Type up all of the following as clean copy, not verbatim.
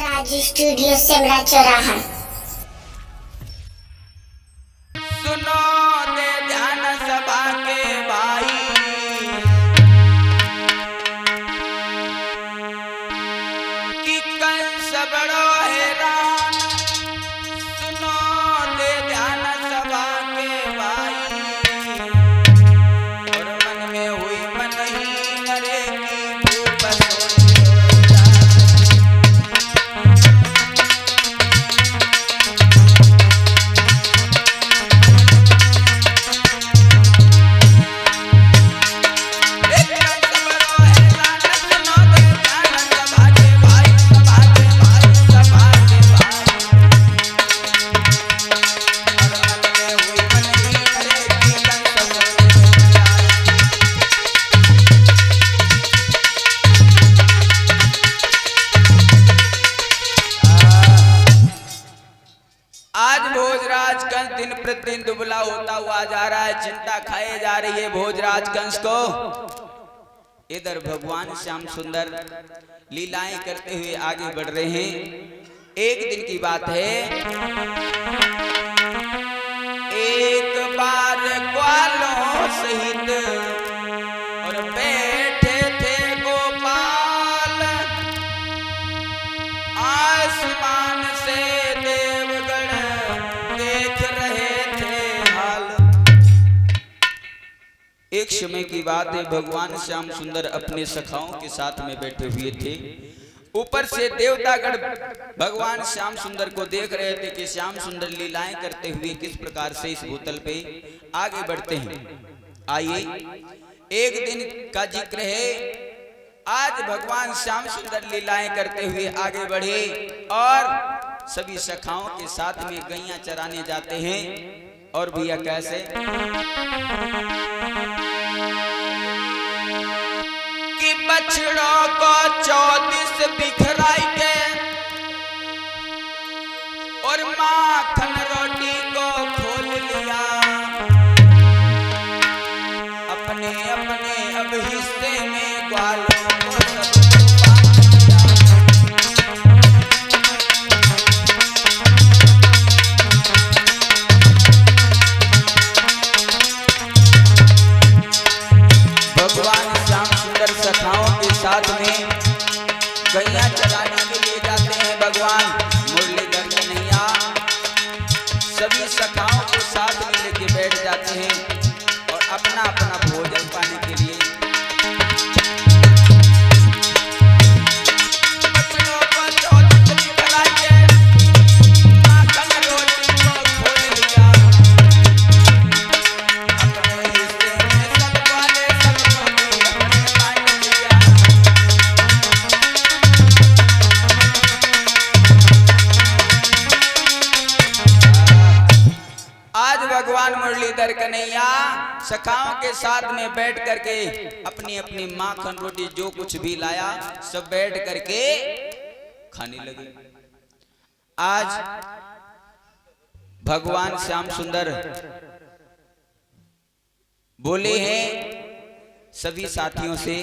राज studio Semra चौराहा। सुनो दे ध्यान सभा के भाई, कि कंस बड़ो हैरान। सुनो दे ध्यान सभा के भाई, और मन में हुई मन ही नरे की भूप दिन प्रतिदिन दुबला होता हुआ जा रहा है, चिंता खाए जा रही है भोजराज कंस को। इधर भगवान श्याम सुंदर लीलाएं करते हुए आगे बढ़ रहे हैं। एक दिन की बात है, एक बार ग्वालों सहित और बैठे थे गोपाल, आसमान से देवगण देख रहे थे हाल। एक समय की बात है, भगवान श्याम सुंदर अपने सखाओं के साथ में बैठे हुए थे। ऊपर से देवतागण भगवान श्याम सुंदर को देख रहे थे कि श्याम सुंदर लीलाएं करते हुए किस प्रकार से इस भूतल पे आगे बढ़ते हैं। आइए एक दिन का जिक्र है, आज भगवान श्याम सुंदर लीलाएं करते हुए आगे बढ़े और सभी सखाओं के साथ में गैया चराने जाते हैं। और भैया कैसे, कि बछड़ों को 24 बिखराई के और माखन रोटी को खोल लिया, अपने अपने अब हिस्से में ग्वालों को साथ में गैया चराने के लिए जाते हैं। भगवान मुरलीधर कन्हैया सभी सखाओं को साथ में लेके बैठ जाते हैं और अपना अपना भोजन पाने के लिए भगवान मुरलीधर कन्हैया सखाओं के साथ में बैठ करके अपनी अपनी माखन रोटी जो कुछ भी लाया सब बैठ करके खाने लगे। आज भगवान श्याम सुंदर बोले हैं सभी साथियों से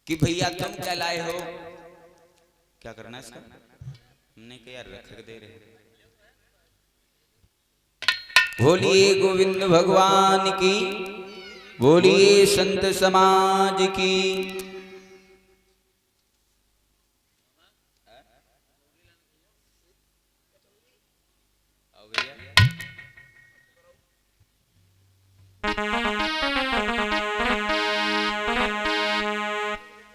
कि भैया तुम क्या लाए हो, क्या करना है इसका, हमने कहा यार रख दे रहे। बोलिए गोविंद भगवान की, बोलिए संत समाज की।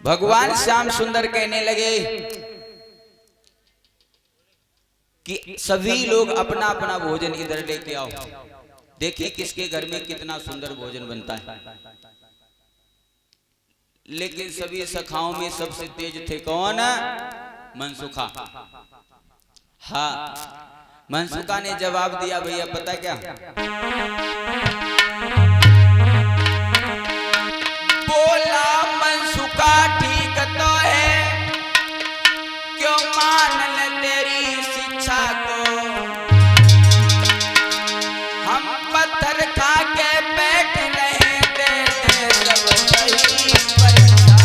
भगवान श्याम सुंदर कहने लगे कि सभी लोग अपना अपना भोजन इधर लेके आओ। देखिए किसके घर में कितना सुंदर भोजन बनता है। लेकिन सभी सखाओं में सबसे तेज थे कौन, मनसुखा। हाँ, मनसुखा ने जवाब दिया, भैया पता क्या, बोला मनसुखा ठीक तो है, क्यों मान ले तेरी शिक्षा को, हम पत्थर खा के बैठ रहे थे सब सही परीक्षा।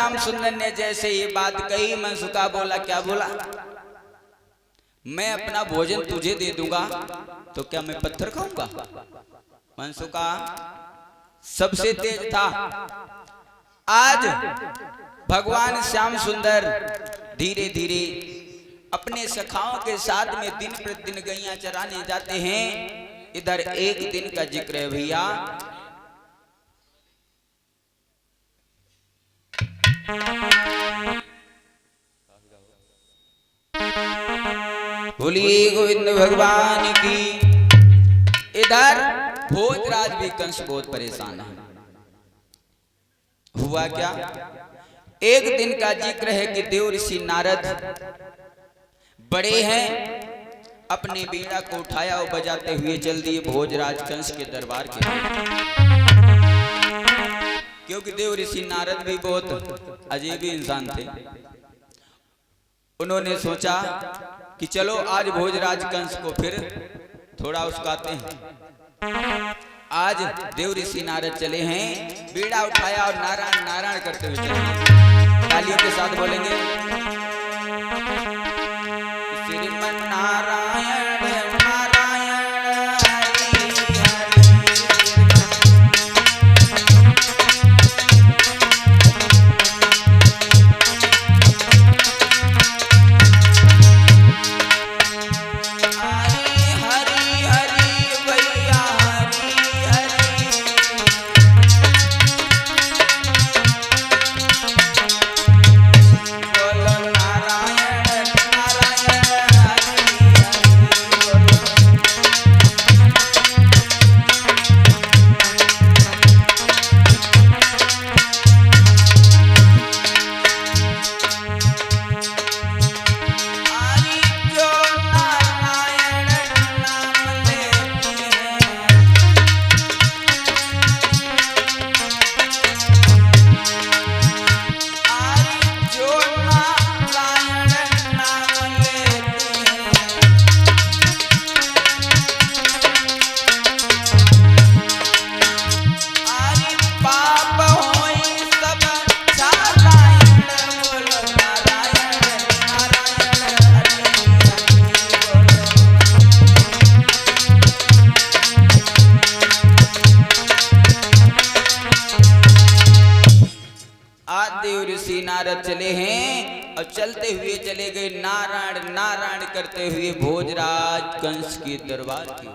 श्याम सुंदर ने जैसे ये बात कही, मनसुखा बोला, क्या बोला? मैं अपना भोजन तुझे दे दूंगा तो क्या मैं पत्थर खाऊंगा? मनसुखा सबसे तेज था। आज भगवान श्याम सुंदर धीरे धीरे अपने सखाओं के साथ में दिन प्रतिदिन गैया चराने जाते हैं। इधर एक दिन का जिक्र है भैया। बोलिए गोविंद भगवान की। इधर भोजराज भी कंस बहुत परेशान है। हुआ क्या? एक दिन का जिक्र है कि देव ऋषि नारद बड़े हैं, अपने बीड़ा को उठाया और बजाते हुए चल दिए भोजराज कंस के दरबार के। क्योंकि देव ऋषि नारद भी बहुत अजीब इंसान थे। उन्होंने सोचा कि चलो आज भोजराज कंस को फिर थोड़ा उस्काते हैं। आज देव ऋषि नारद चले हैं, बीड़ा उठाया और नारायण नारायण करते हुए चले। तालियों के साथ बोलेंगे, श्रीमन नारायण नारायण हरि नारद चले हैं और चलते हुए चले गए नारायण नारायण करते हुए भोजराज कंस के दरबार की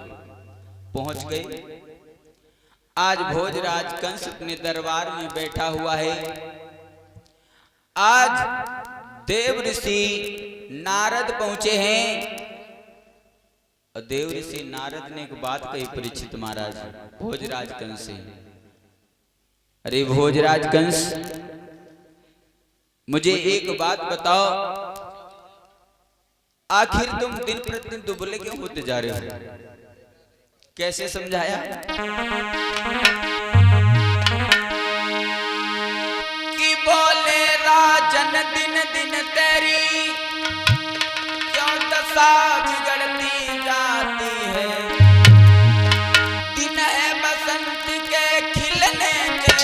पहुंच गए। आज भोजराज कंस अपने दरबार में बैठा हुआ है। आज देव ऋषि नारद पहुंचे हैं और देव ऋषि नारद ने एक बात कही परीक्षित महाराज भोजराज कंस से, अरे भोजराज कंस, मुझे एक बात बताओ, आखिर तुम दिन प्रतिदिन दुबले क्यों होते जा रहे हो? कैसे समझाया कि बोले राजन दिन दिन तेरी क्यों दशा बिगड़ती जाती है। दिन है बसंत के खिलने के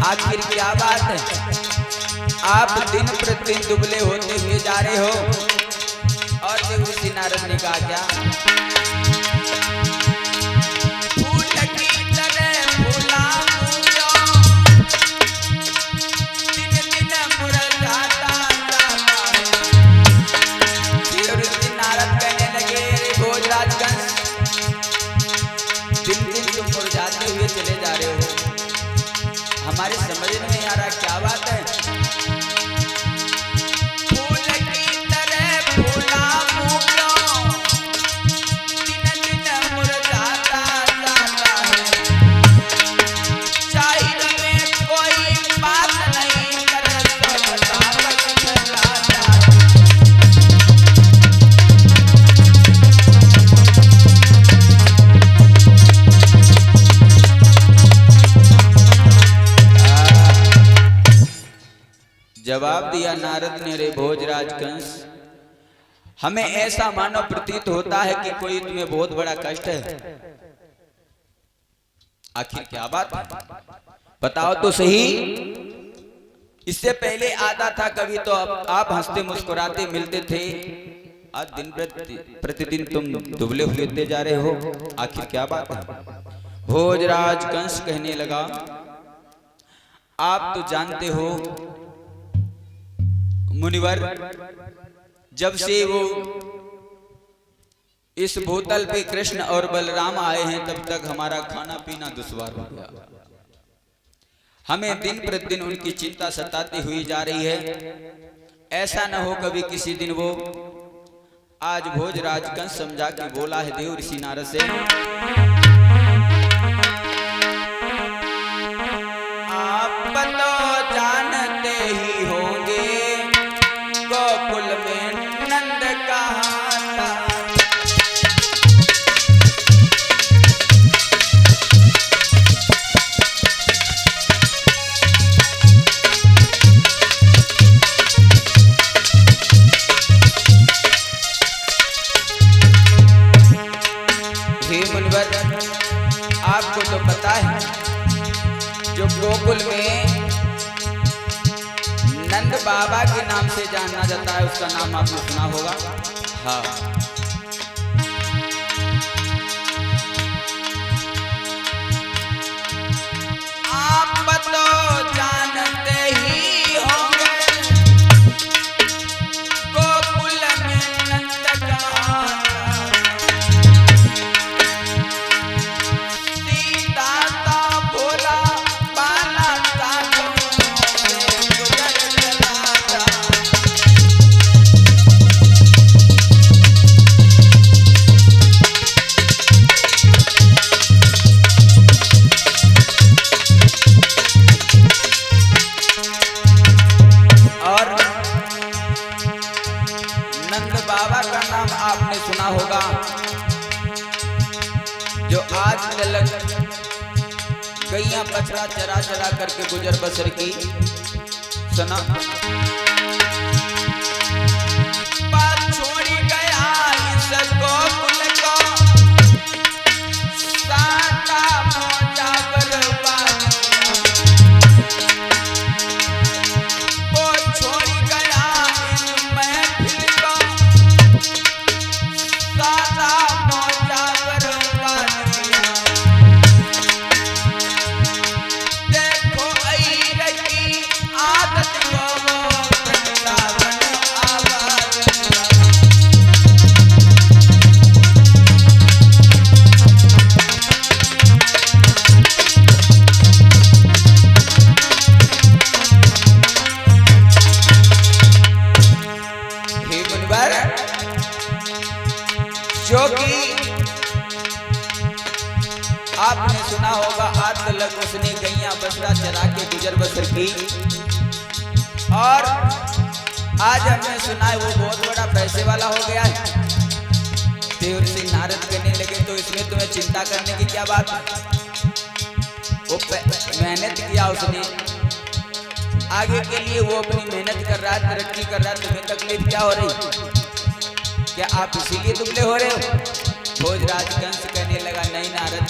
आखिर क्या बात है? आप दिन प्रतिदिन दुबले होते हुए जा रहे हो। और देव ऋषि नारद ने कहा क्या? फूल की तरह फूलाऊं जो दिन दिन मुरझाता जाता है। देव ऋषि नारद कहने लगे, भोजराज कंस, गाते हुए चले जा रहे हो, हमारे समझ में नहीं आ रहा क्या बात है। फूल की तरह फूला क्यों, दिन दिन मुरझाता जाता है, जाहिर में कोई बात नहीं करे तो बतावट फैलाता है। जवाब दिया नारद ने, रे भोजराज कंस, हमें ऐसा मानो प्रतीत होता है कि कोई तुम्हें बहुत बड़ा कष्ट है। आखिर क्या बात है, बताओ तो सही। इससे पहले आता था कभी तो आप हंसते मुस्कुराते मिलते थे, आज दिन प्रतिदिन तुम दुबले हुए जा रहे हो, आखिर क्या बात है। भोजराज कंस कहने लगा, आप तो जानते हो मुनिवर, जब से वो इस भूतल पे कृष्ण और बलराम आए हैं तब तक हमारा खाना पीना दुश्वार हो गया। हमें दिन प्रतिदिन उनकी चिंता सताती हुई जा रही है। ऐसा न हो कभी किसी दिन वो, आज भोजराज कंस समझा के बोला है देव ऋषि नारद से, आप तो जानते ही होंगे गोकुल में नंद कहाँ था। हे मुनिवर, आपको तो पता है जो गोकुल में नंद बाबा के नाम से जाना जाता है, उसका नाम आपने सुना होगा। हाँ, आप तो जानते ही होंगे गोकुल में नंद कहाँ था। सीता का भोला बाला साधु से गुजर चला था। और नंद बाबा का नाम आपने सुना होगा, जो आज तक गैया बछड़ा चरा चरा करके गुजर बसर की। सुना, बात छोड़ी गया इस गोकुल को, साता मोजा बर्बाद वो छोड़ी गया इस महफिल को, साता मोजा बर्बाद किया। देखो ऐर की आदत को वो वृंदावन आबाद किया। हे मुनिवर, जो कि आपने सुना होगा आज तक उसने गैया बछड़ा चरा के गुजर बसर की, और आज हमने सुना है वो बहुत बड़ा पैसे वाला हो गया है। देव ऋषि नारद कहने लगे, तो इसमें तुम्हें चिंता करने की क्या बात है। वो मेहनत किया उसने, आगे के लिए वो अपनी मेहनत कर रहा है, तरक्की कर रहा है, तुम्हें तकलीफ क्या हो रही, क्या आप इसीलिए दुबले हो रहे हो। भोजराज कंस कहने लगा, नहीं नारद,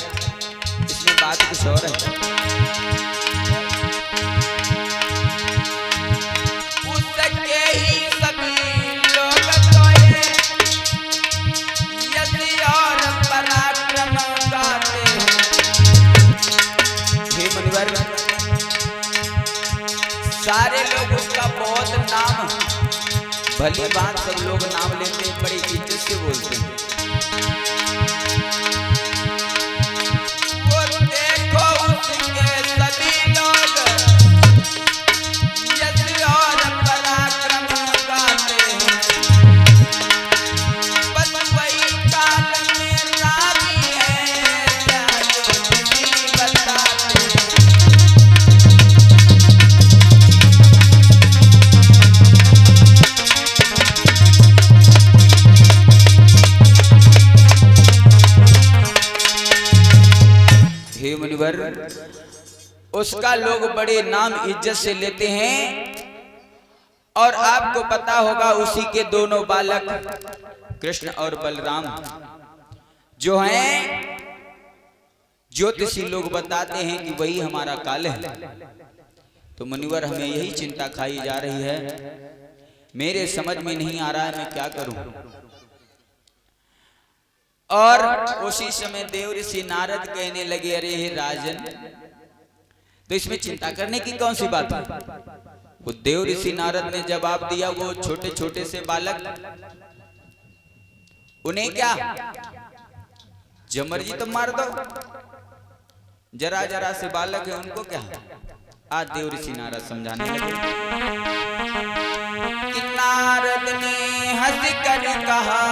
इसमें बात कुछ और है। उसके ही सभी लोग सोए, यदि और पराक्रम गाते हैं। हे मुनिवर, सारे लोग उसका बहुत नाम, भली बात सब लोग नाम लेते हैं, बड़ी इज्जत से बोलते हैं। वो मुनिवर, उसका लोग बड़े नाम इज्जत से लेते हैं और आपको पता होगा उसी के दोनों बालक कृष्ण और बलराम जो हैं, ज्योतिषी लोग बताते हैं कि वही हमारा काल है। तो मुनिवर हमें यही चिंता खाई जा रही है, मेरे समझ में नहीं आ रहा है मैं क्या करूं। और उसी समय देव ऋषि नारद कहने लगे, अरे हे राजन, तो इसमें चिंता करने की कौन सी बात है। वो देव ऋषि नारद ने जवाब दिया, वो छोटे छोटे से बालक, उन्हें क्या जमर जी तो मार दो, जरा जरा से बालक है उनको क्या। आज देव ऋषि नारद समझाने लगे कि नारद ने हंस कर कहा,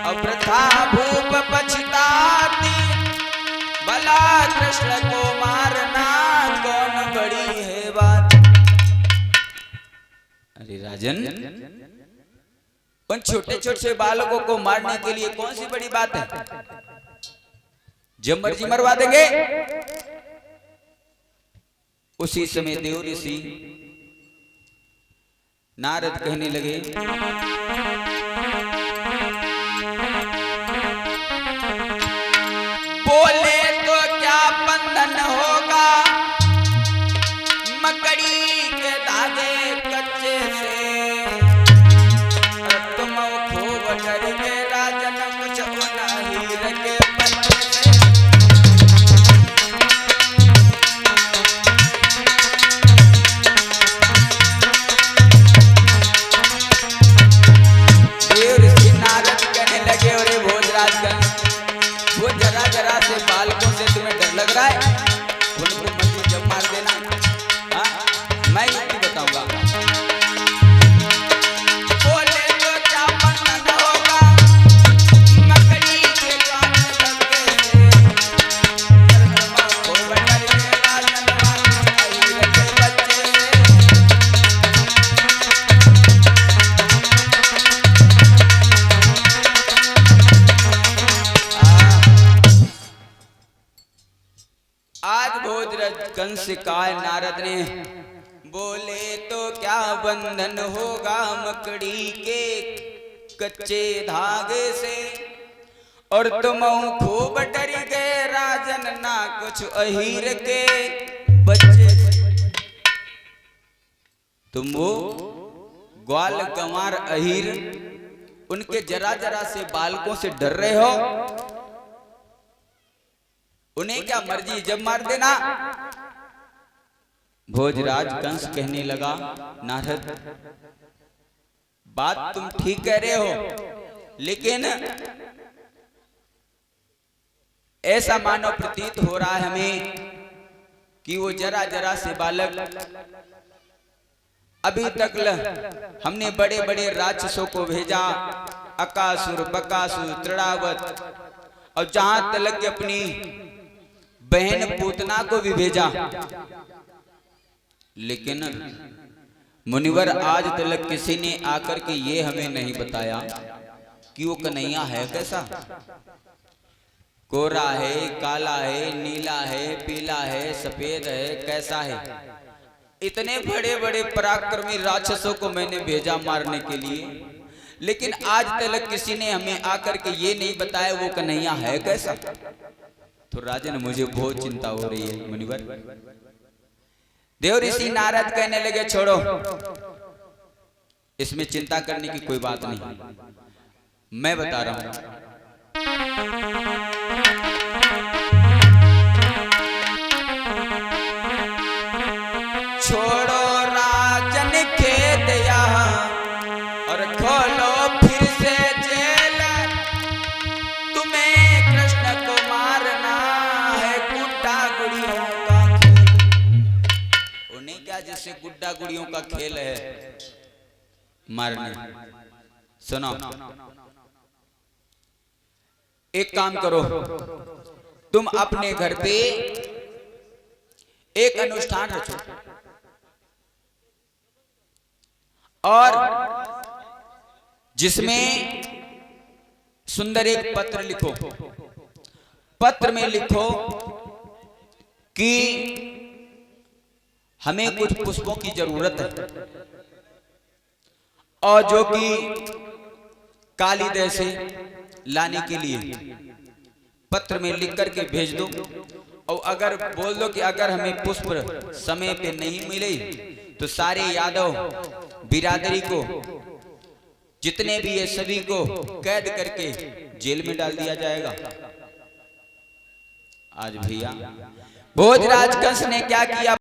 अवृथा भूप पछताती, भला कृष्ण को मारना कौन बड़ी है बात। अरे राजन, उन छोटे छोटे बालकों को मारने के लिए कौन सी बड़ी बात है, जमर जी मरवा देंगे। उसी समय देव ऋषि नारद कहने लगे, बोले तो क्या बंधन होगा मकड़ी के धागे कच्चे से, तुम खूब डर के राजन कुछ नहीं रखे बच्चे से। देव ऋषि नारद कहने लगे, अरे भोजराजगण, वो जरा जरा से बालकों से तुम्हें डर लग रहा है, उनको मत जब मार देना। हाँ, मैं युक्ति बताऊंगा। बोले तो क्या बंधन होगा मकड़ी के कान धक्के से, को बटर के राजन मारने लगे बच्चे से। आज भोजराज कंस का नारद ने, बोले तो क्या बंधन होगा मकड़ी के कच्चे धागे से, और तुम खूब डर गए राजन ना कुछ अहीर के बच्चे से। तुम वो ग्वाल गंवार अहीर, उनके जरा जरा से बालकों से डर रहे हो, उन्हें क्या मर्जी जब मार देना। भोजराज कंस कहने लगा, नारद बात तुम ठीक कह रहे हो, लेकिन ऐसा मानो प्रतीत हो रहा है हमें कि वो जरा जरा से बालक, अभी तक हमने बड़े बड़े राक्षसों को भेजा, अकासुर, बकासुर, तृणावत, और जहां तलक अपनी बहन पूतना को भी भेजा, लेकिन मुनिवर आज तक किसी ने आकर के ये हमें नहीं बताया कि वो कन्हैया है कैसा, कोरा है, काला है, नीला है, पीला है, सफेद है, कैसा है। इतने बड़े बड़े पराक्रमी राक्षसों को मैंने भेजा मारने के लिए, लेकिन आज तक किसी ने हमें आकर के ये नहीं बताया वो कन्हैया है कैसा। तो राजन मुझे बहुत चिंता हो रही है मुनिवर। देव ऋषि नारद कहने लगे, छोड़ो, इसमें चिंता करने की कोई बात नहीं, मैं बता रहा हूं। छोड़ो राजन खेत यहाँ और खोलो फिर से जेल, तुम्हें कृष्ण को मारना है गुड्डा गुड़ियों का खेल। उन्हें क्या जैसे गुड्डा गुड़ियों का खेल है मारने। सुनो, एक काम करो, तुम अपने घर पे एक अनुष्ठान रचो और जिसमें सुंदर एक पत्र लिखो। पत्र में लिखो कि हमें कुछ पुष्पों की जरूरत है और जो कि कालीदह से लाने के लिए पत्र में लिख करके भेज दो। और अगर बोल दो कि अगर हमें पुष्प समय पे नहीं मिले तो सारे यादव बिरादरी को जितने भी है सभी को कैद करके जेल में डाल दिया जाएगा। आज भैया भोजराज कंस ने क्या किया?